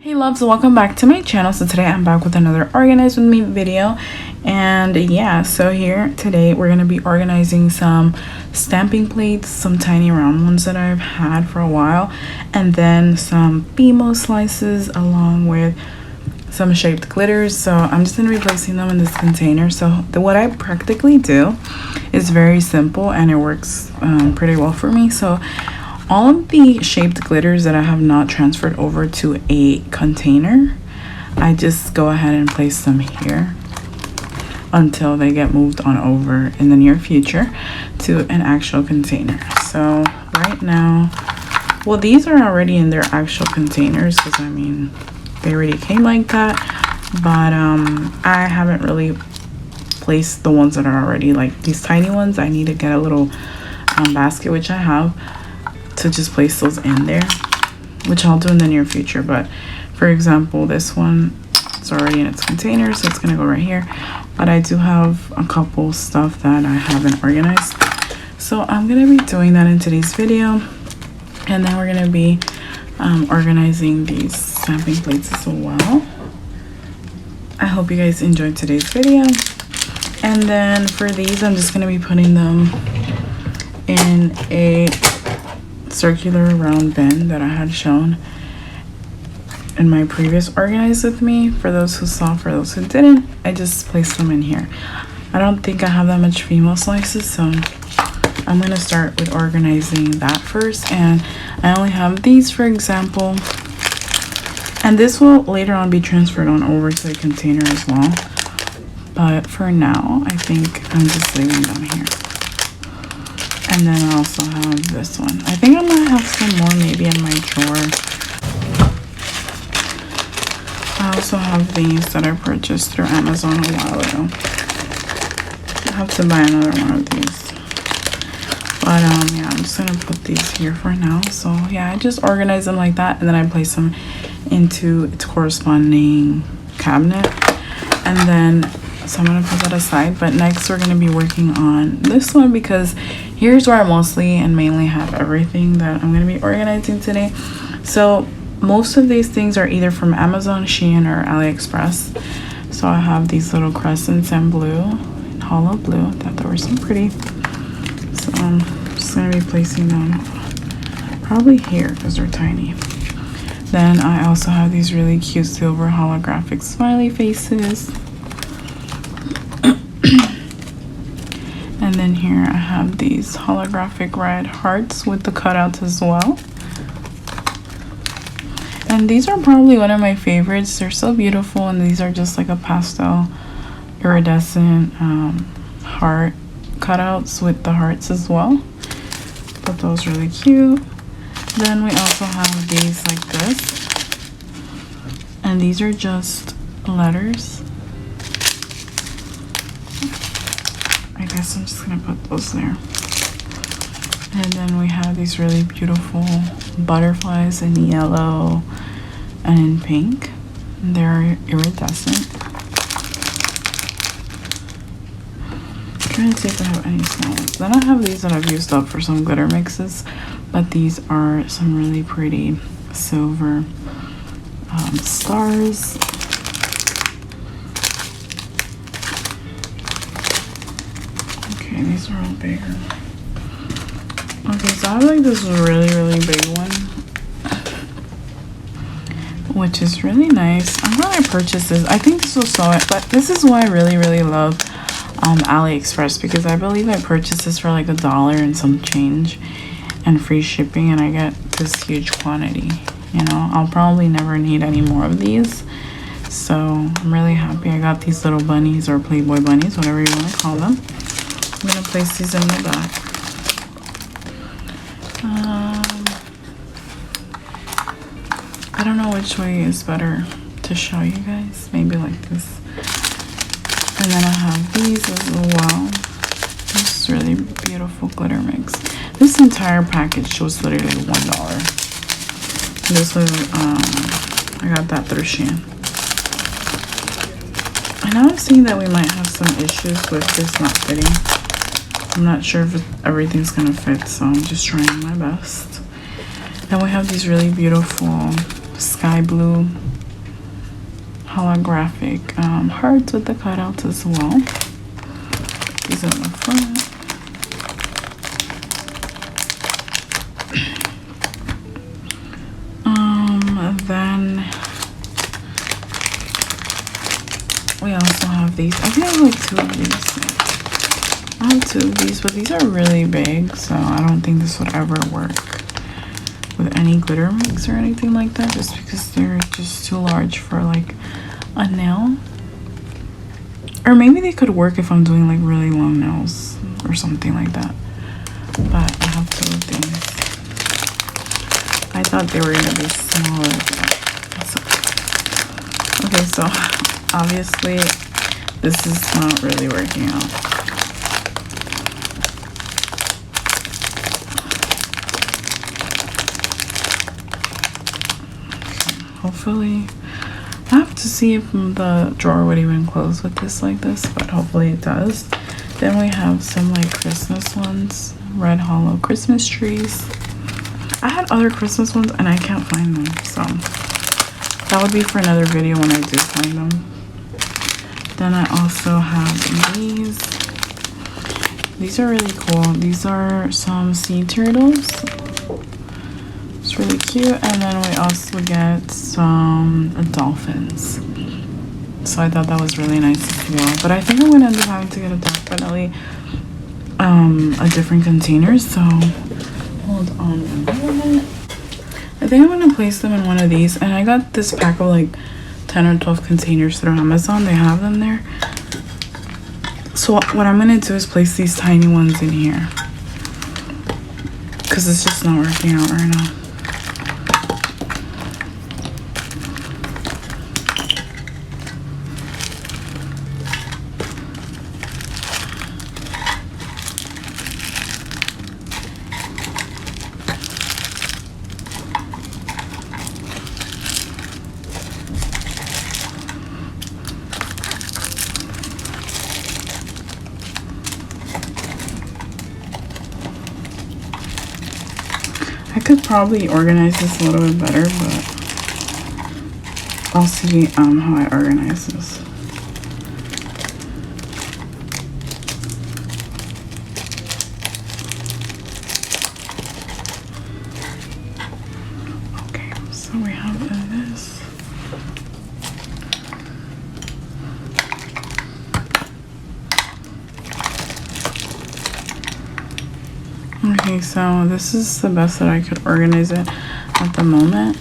Hey loves, welcome back to my channel. So today I'm back with another organize with me video, and yeah, so here today we're going to be organizing some stamping plates, some tiny round ones that I've had for a while, and then some Fimo slices along with some shaped glitters. So I'm just going to be placing them in this container. So what I practically do is very simple and it works pretty well for me. So all of the shaped glitters that I have not transferred over to a container, I just go ahead and place them here until they get moved on over in the near future to an actual container. So right now, well, these are already in their actual containers because I mean they already came like that, but I haven't really placed the ones that are already like these tiny ones. I need to get a little basket, which I have, to just place those in there, which I'll do in the near future. But for example, this one is already in its container, so it's gonna go right here. But I do have a couple stuff that I haven't organized, so I'm gonna be doing that in today's video, and then we're gonna be organizing these stamping plates as well. I hope you guys enjoyed today's video. And then for these, I'm just gonna be putting them in a circular round bin that I had shown in my previous organize with me. For those who saw, for those who didn't, I just placed them in here. I don't think I have that much Fimo slices, so I'm gonna start with organizing that first. And I only have these, for example, and this will later on be transferred on over to the container as well, but for now I think I'm just leaving them here. And then I also have this one. I think I might have some more maybe in my drawer. I also have these that I purchased through Amazon a while ago. I have to buy another one of these. But yeah, I'm just gonna put these here for now. So yeah, I just organize them like that, and then I place them into its corresponding cabinet. And then so I'm gonna put that aside. But next we're gonna be working on this one, because here's where I mostly and mainly have everything that I'm gonna be organizing today. So most of these things are either from Amazon, Shein, or Aliexpress. So I have these little crescents in blue, hollow blue. I thought they were so pretty. So I'm just gonna be placing them probably here because they're tiny. Then I also have these really cute silver holographic smiley faces. And then here I have these holographic red hearts with the cutouts as well. And these are probably one of my favorites. They're so beautiful, and these are just like a pastel iridescent heart cutouts with the hearts as well. But those really cute. Then we also have these like this, and these are just letters. I guess I'm just gonna put those there. And then we have these really beautiful butterflies in yellow and in pink. They're iridescent. I'm trying to see if I have any small ones. Then I have these that I've used up for some glitter mixes, but these are some really pretty silver stars. Okay, these are all bigger. Okay, so I have like this really big one, which is really nice. I'm glad I purchased this. I think this will sew it, but this is why I really love Aliexpress, because I believe I purchased this for like $1 and some change and free shipping, and I get this huge quantity. You know, I'll probably never need any more of these, so I'm really happy I got these little bunnies, or Playboy bunnies, whatever you want to call them. I'm gonna place these in the back. I don't know which way is better to show you guys. Maybe like this. And then I have these as well. This is really beautiful glitter mix. This entire package was literally $1. This was I got that through Shein. And now I'm seeing that we might have some issues with this not fitting. I'm not sure if everything's gonna fit, so I'm just trying my best. Then we have these really beautiful sky blue holographic hearts with the cutouts as well. These are the front. Then we also have these. I think I have like 2 of these. I have 2 of these, but these are really big, so I don't think this would ever work with any glitter mix or anything like that, just because they're just too large for like a nail. Or maybe they could work if I'm doing like really long nails or something like that. But I have 2 of these. I thought they were gonna be smaller. Okay, so obviously this is not really working out. Okay, hopefully, I have to see if the drawer would even close with this like this, but hopefully it does. Then we have some like Christmas ones, red hollow Christmas trees. I had other Christmas ones and I can't find them, so that would be for another video when I do find them. Then I also have these. These are really cool. These are some sea turtles. It's really cute. And then we also get some dolphins. So I thought that was really nice as well. But I think I'm gonna end up having to get definitely a different container. So hold on a minute. I think I'm gonna place them in one of these, and I got this pack of like 10 or 12 containers through Amazon. They have them there. So what I'm gonna do is place these tiny ones in here because it's just not working out right now. I could probably organize this a little bit better, but I'll see how I organize this. Okay, so we have this. Okay, so this is the best that I could organize it at the moment.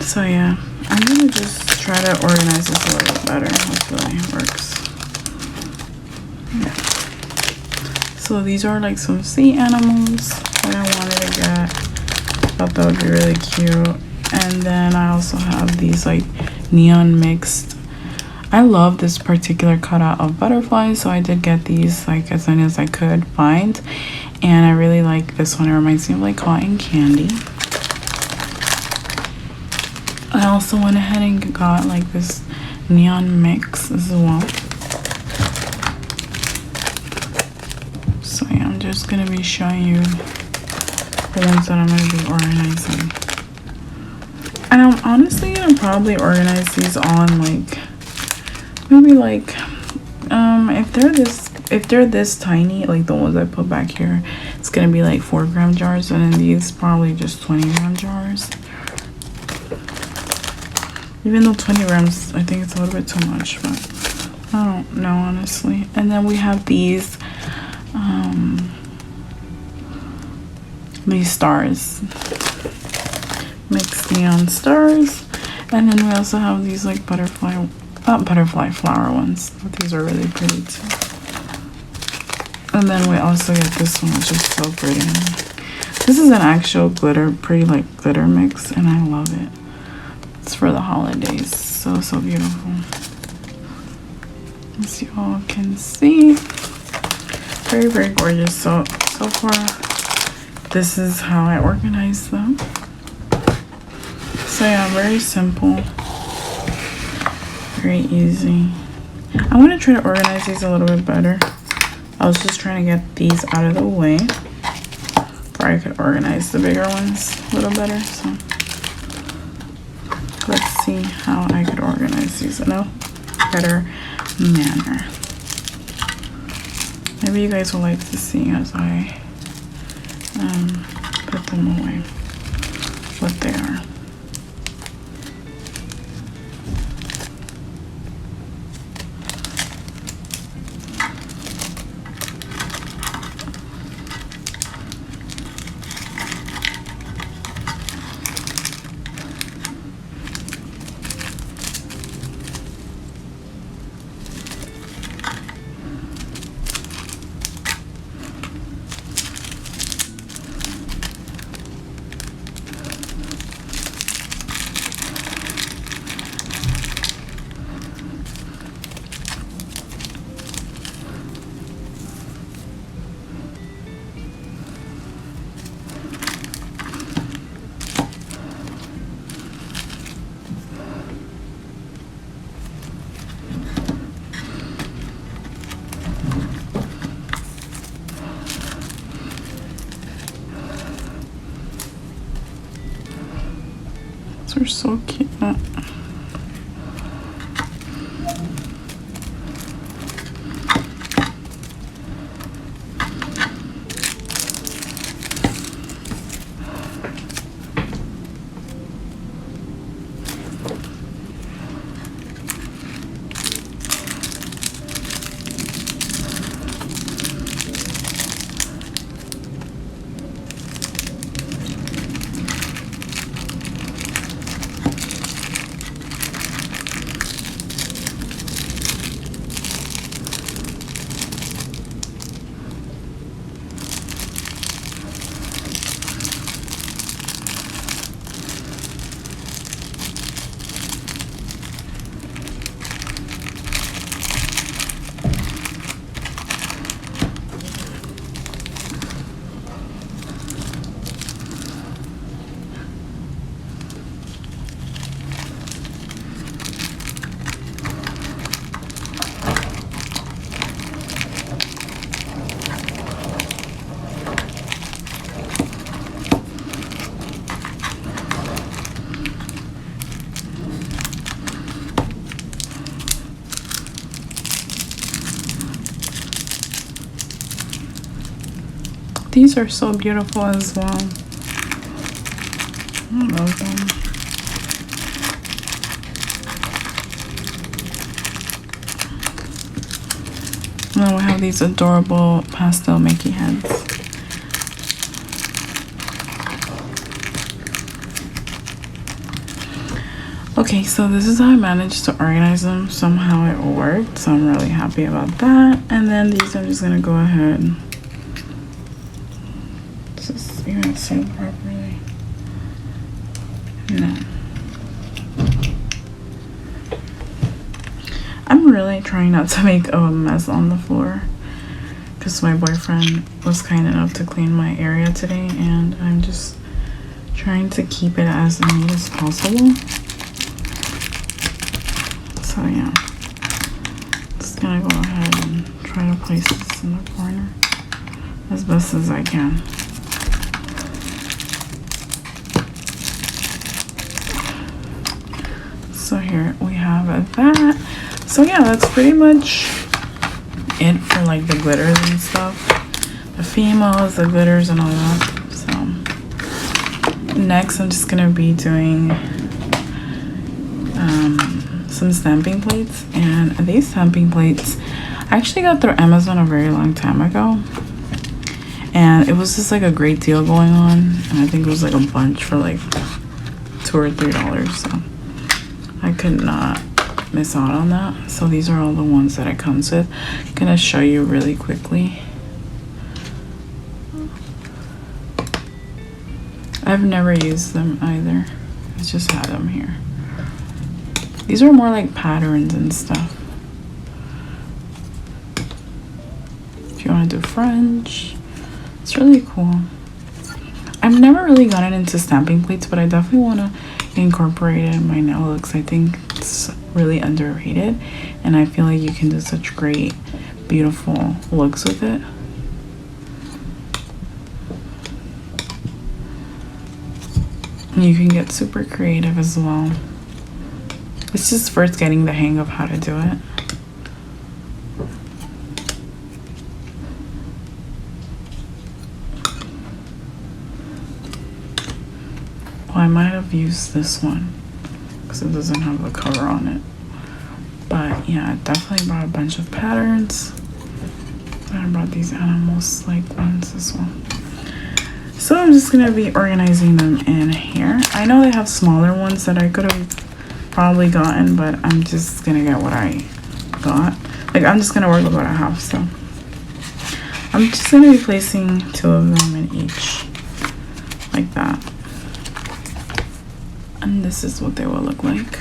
So yeah, I'm gonna just try to organize this a little bit better. Hopefully it works. Yeah. So these are like some sea animals that I wanted to get. Thought that would be really cute. And then I also have these like neon mixed. I love this particular cutout of butterflies, so I did get these like as soon as I could find. And I really like this one. It reminds me of like cotton candy. I also went ahead and got like this neon mix as well. So yeah, I'm just gonna be showing you the ones that I'm gonna be organizing. And I'm honestly gonna probably organize these on like maybe like if they're this tiny, like the ones I put back here, it's gonna be like 4-gram jars, and then these probably just 20-gram jars. Even though 20 grams, I think it's a little bit too much, but I don't know honestly. And then we have these stars, mixed neon stars. And then we also have these like butterfly flower ones, but these are really pretty too. And then we also get this one, which is so pretty. This is an actual pretty like glitter mix, and I love it. It's for the holidays. So beautiful. As you all can see, very gorgeous. So far this is how I organize them. So yeah, very simple, very easy. I want to try to organize these a little bit better. I was just trying to get these out of the way before I could organize the bigger ones a little better. So let's see how I could organize these in a better manner. Maybe you guys will like to see as I put them away, what they are. They're so cute. These are so beautiful as well. I love them. And then we have these adorable pastel Mickey heads. Okay, so this is how I managed to organize them. Somehow it worked, so I'm really happy about that. And then these I'm just gonna go ahead. Just even sealed properly. No. I'm really trying not to make a mess on the floor because my boyfriend was kind enough to clean my area today, and I'm just trying to keep it as neat as possible. So yeah, just gonna go ahead and try to place this in the corner as best as I can. So here we have that. So yeah, that's pretty much it for like the glitters and stuff. The females, the glitters and all that. So next I'm just gonna be doing some stamping plates, and these stamping plates I actually got through Amazon a very long time ago, and it was just like a great deal going on, and I think it was like a bunch for like $2 or $3, so I could not miss out on that. So these are all the ones that it comes with. I'm gonna show you really quickly. I've never used them either. I just had them here. These are more like patterns and stuff. If you want to do French, it's really cool. I've never really gotten into stamping plates, but I definitely want to incorporate it in my nail looks. I think it's really underrated, and I feel like you can do such great, beautiful looks with it. You can get super creative as well. It's just first getting the hang of how to do it. Well, I might have used this one because it doesn't have the cover on it. But yeah, I definitely brought a bunch of patterns. I brought these animals like ones as well. So I'm just gonna be organizing them in here. I know they have smaller ones that I could have probably gotten, but I'm just gonna get what I got. Like, I'm just gonna work with what I have. So I'm just gonna be placing 2 of them in each, like that. And this is what they will look like.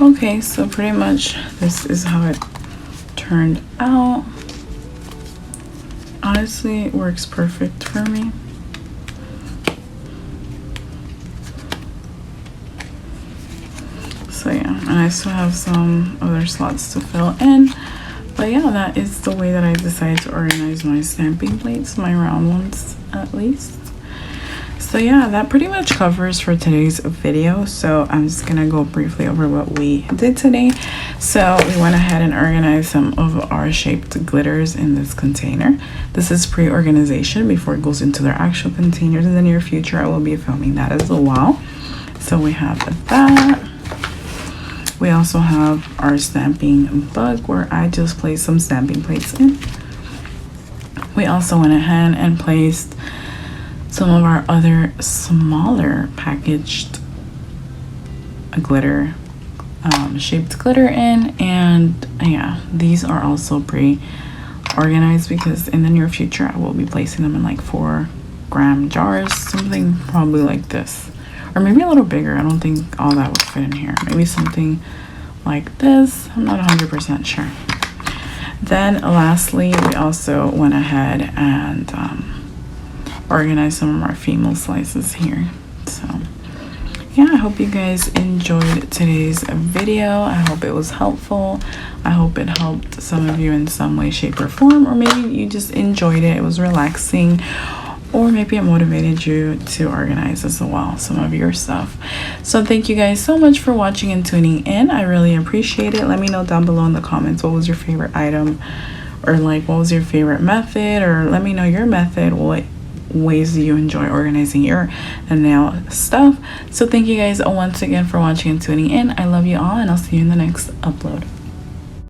Okay, so pretty much this is how it turned out. Honestly, it works perfect for me. So yeah, and I still have some other slots to fill in. But yeah, that is the way that I decided to organize my stamping plates, my round ones at least. So yeah, that pretty much covers for today's video. So I'm just gonna go briefly over what we did today. So we went ahead and organized some of our shaped glitters in this container. This is pre-organization before it goes into their actual containers. In the near future, I will be filming that as well. So we have that. We also have our stamping bug where I just placed some stamping plates in. We also went ahead and placed some of our other smaller packaged glitter, shaped glitter in. And yeah, these are also pre-organized because in the near future I will be placing them in like 4-gram jars, something probably like this, or maybe a little bigger. I don't think all that would fit in here. Maybe something like this. I'm not 100% sure. Then lastly, we also went ahead and organize some of our female slices here. So yeah, I hope you guys enjoyed today's video. I hope it was helpful. I hope it helped some of you in some way, shape, or form, or maybe you just enjoyed it. It was relaxing, or maybe it motivated you to organize as well some of your stuff. So thank you guys so much for watching and tuning in. I really appreciate it. Let me know down below in the comments what was your favorite item, or like what was your favorite method, or let me know your method. What ways do you enjoy organizing your nail stuff? So thank you guys once again for watching and tuning in. I love you all, and I'll see you in the next upload.